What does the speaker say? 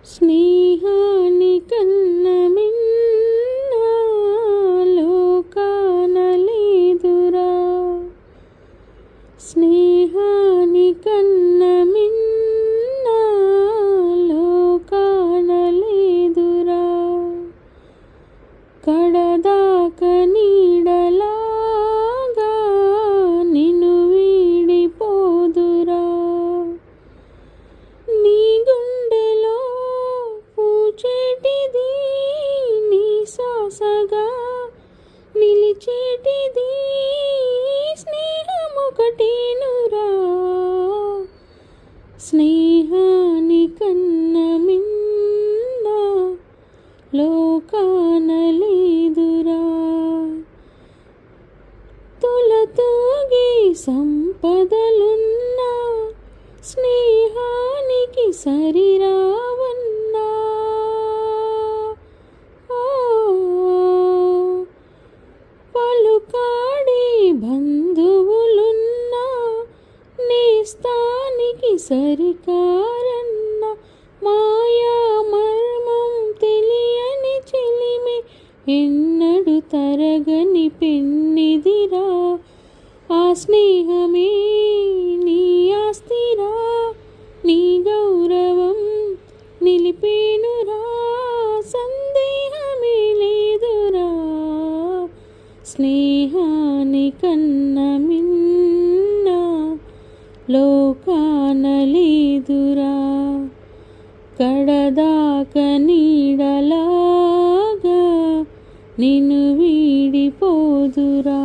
స్నేహాని కన్న మిన్న లోకాన లేదురా, స్నేహాని కన్న మిన్న లోకాన లేదురా, కడదాక నీడలాగా నిన్ను వీడిపోదురా, నీ గుండెలో పూచేటిది నీ శ్వాసగా నిలిచేటిది స్నేహమొకటేనురా, స్నేహాని కన్న మిన్న లోకాన లేదురా, తొలతూగే సంపదలున్నా స్నేహానికి సరిరావన్నా, పలుకాడే బంధువులున్నా నేస్తానికి సరికారన్న, మాయా మర్మం తెలియని చెలిమే ఎన్నడు తరగని పెన్నిదిరా, ఆ స్నేహమే నీ ఆస్తిరా, నీ గౌరవం నిలిపేనురా, సందేహమే లేదురా, స్నేహాని కన్న మిన్న లోకాన లేదురా, కడదాక నీడలాగా నిన్ను వీడిపోదురా.